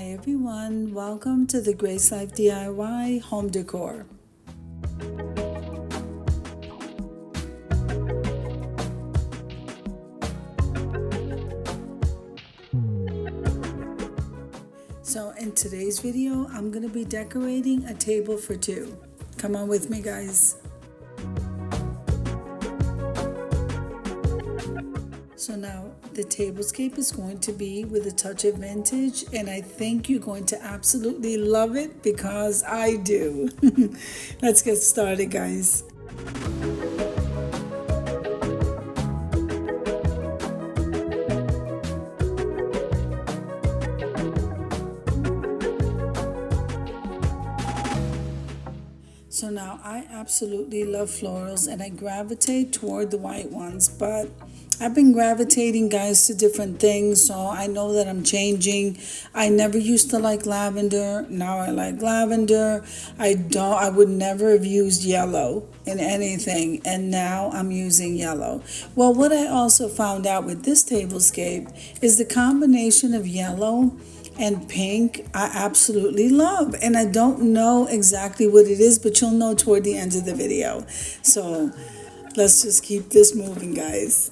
Hi everyone, welcome to the Grace Life DIY home decor. So in today's video, I'm going to be decorating a table for two. Come on with me, guys. So now the tablescape is going to be with a touch of vintage, and I think you're going to absolutely love it because I do. Let's get started, guys. So now I absolutely love florals and I gravitate toward the white ones, but I've been gravitating, guys, to different things, so I know that I'm changing. I never used to like lavender. Now I like lavender. I would never have used yellow in anything, and now I'm using yellow. Well, what I also found out with this tablescape is the combination of yellow and pink I absolutely love, and I don't know exactly what it is, but you'll know toward the end of the video. So let's just keep this moving, guys.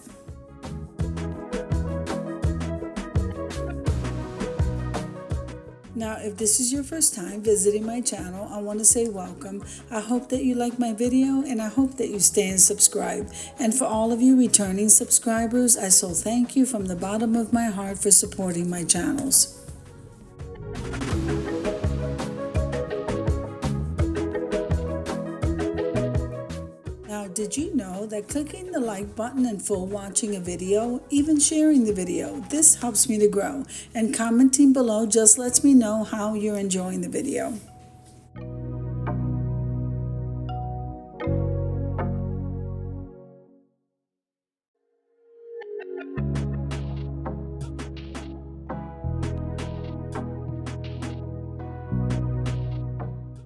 Now, if this is your first time visiting my channel, I want to say welcome. I hope that you like my video and I hope that you stay and subscribe. And for all of you returning subscribers, I so thank you from the bottom of my heart for supporting my channels. Now, did you know that clicking the like button and full watching a video, even sharing the video, this helps me to grow, and commenting below just lets me know how you're enjoying the video.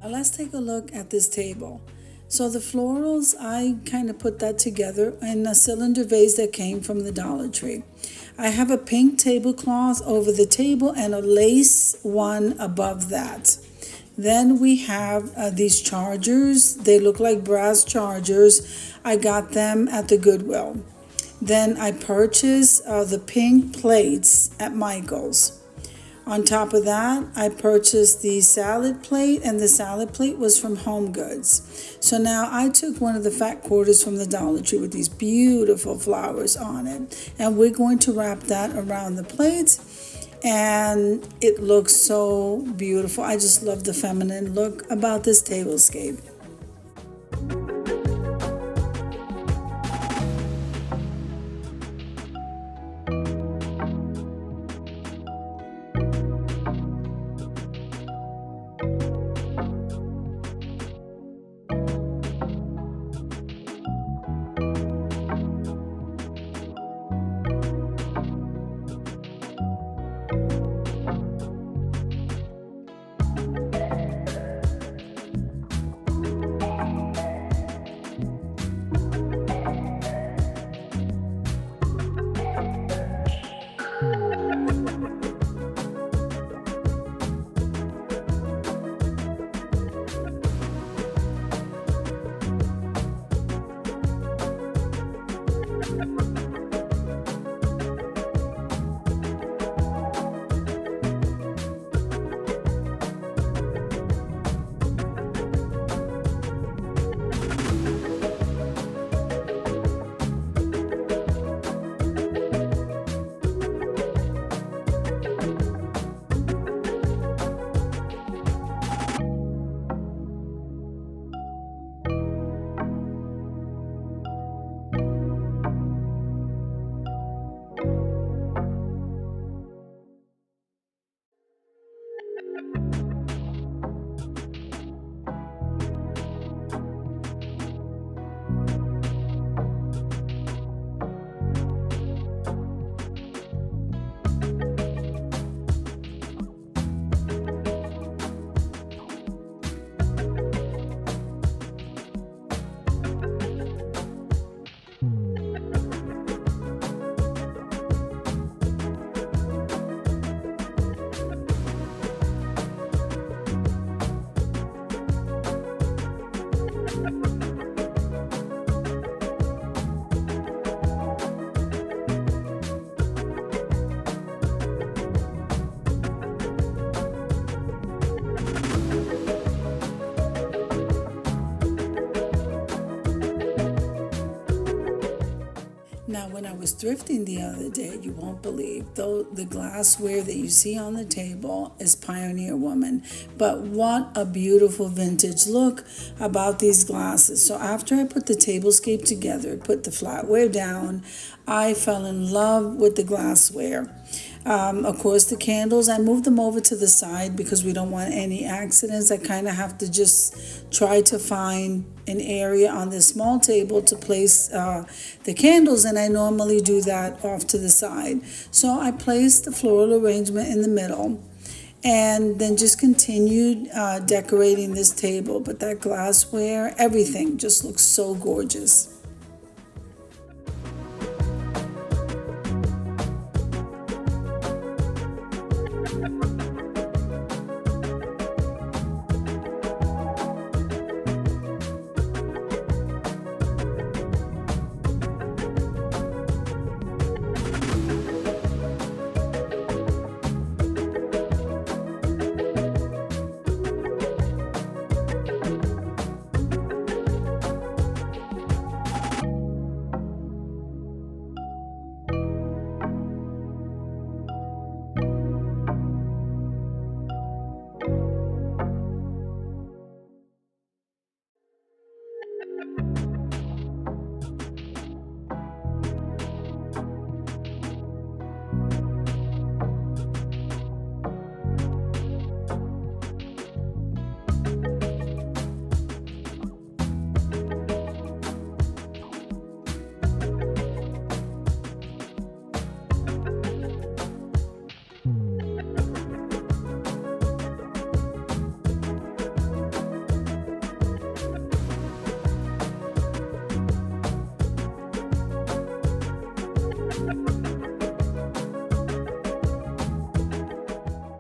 Now let's take a look at this table. So the florals, I kind of put that together in a cylinder vase that came from the Dollar Tree. I have a pink tablecloth over the table and a lace one above that. Then we have these chargers. They look like brass chargers. I got them at the Goodwill. Then I purchased the pink plates at Michael's. On top of that, I purchased the salad plate, and the salad plate was from Home Goods. So now I took one of the fat quarters from the Dollar Tree with these beautiful flowers on it, and we're going to wrap that around the plate, and it looks so beautiful. I just love the feminine look about this tablescape. Now, when I was thrifting the other day, you won't believe, though the glassware that you see on the table is Pioneer Woman. But what a beautiful vintage look about these glasses. So after I put the tablescape together, put the flatware down, I fell in love with the glassware. Of course, the candles, I moved them over to the side because we don't want any accidents. I kind of have to just try to find an area on this small table to place the candles, and I normally do that off to the side. So I placed the floral arrangement in the middle and then just continued decorating this table. But that glassware, everything just looks so gorgeous.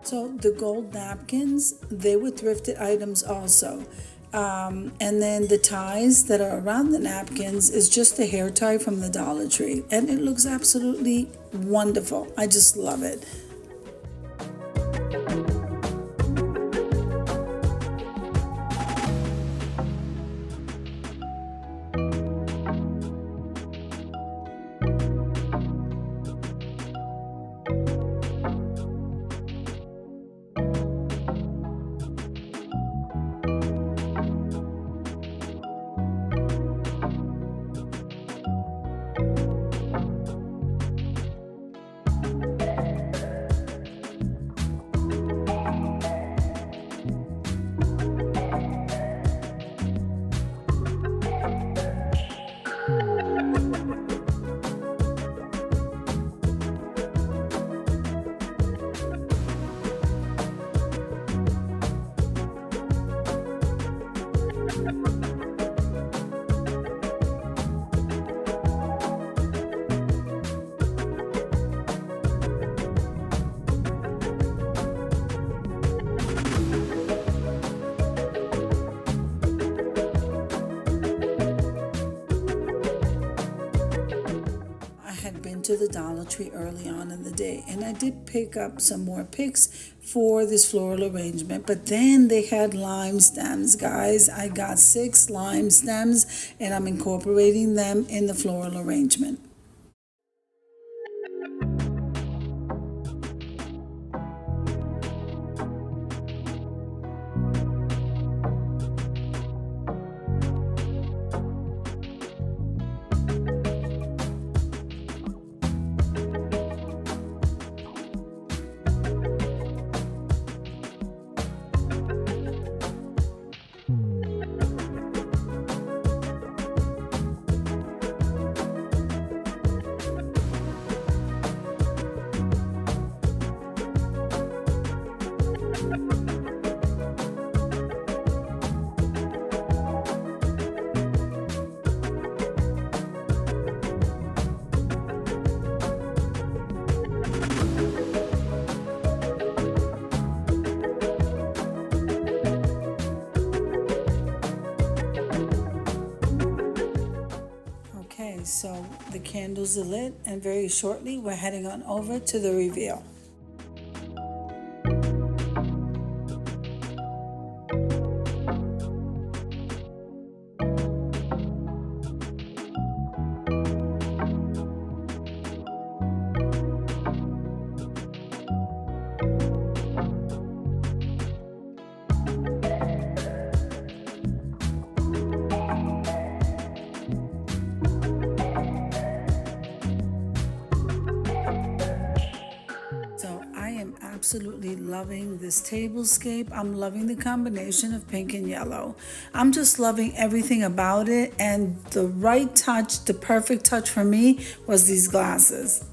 So the gold napkins, they were thrifted items also. And then the ties that are around the napkins is just a hair tie from the Dollar Tree. And it looks absolutely wonderful. I just love it. To the Dollar Tree early on in the day, and I did pick up some more picks for this floral arrangement, but then they had lime stems, guys. I got 6 lime stems and I'm incorporating them in the floral arrangement. So the candles are lit, and very shortly we're heading on over to the reveal. loving this tablescape. I'm loving the combination of pink and yellow. I'm just loving everything about it, and the right touch, the perfect touch for me was these glasses.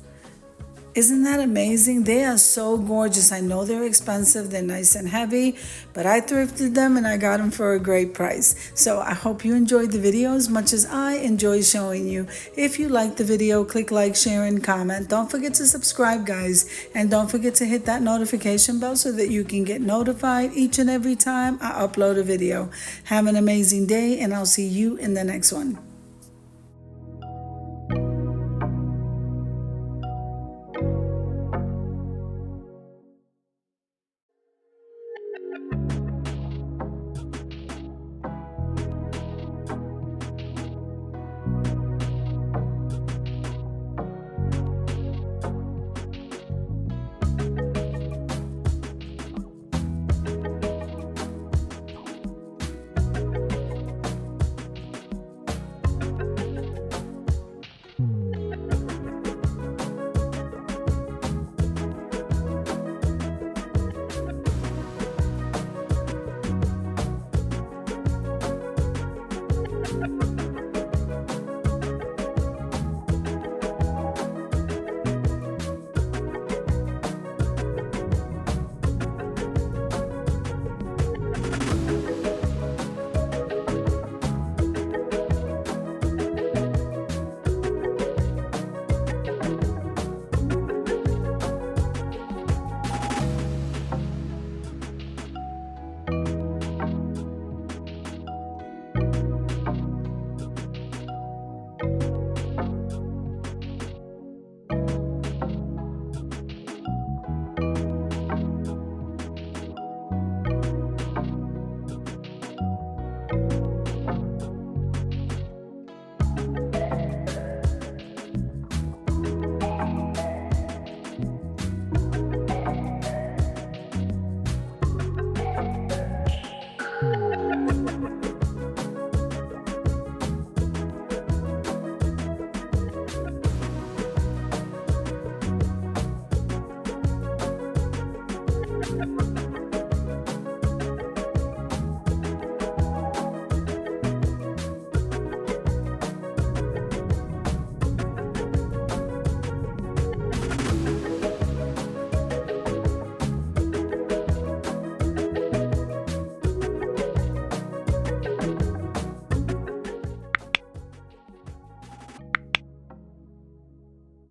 Isn't that amazing? They are so gorgeous. I know they're expensive, they're nice and heavy, but I thrifted them and I got them for a great price. So I hope you enjoyed the video as much as I enjoy showing you. If you liked the video, click like, share, and comment. Don't forget to subscribe, guys, and don't forget to hit that notification bell so that you can get notified each and every time I upload a video. Have an amazing day, and I'll see you in the next one.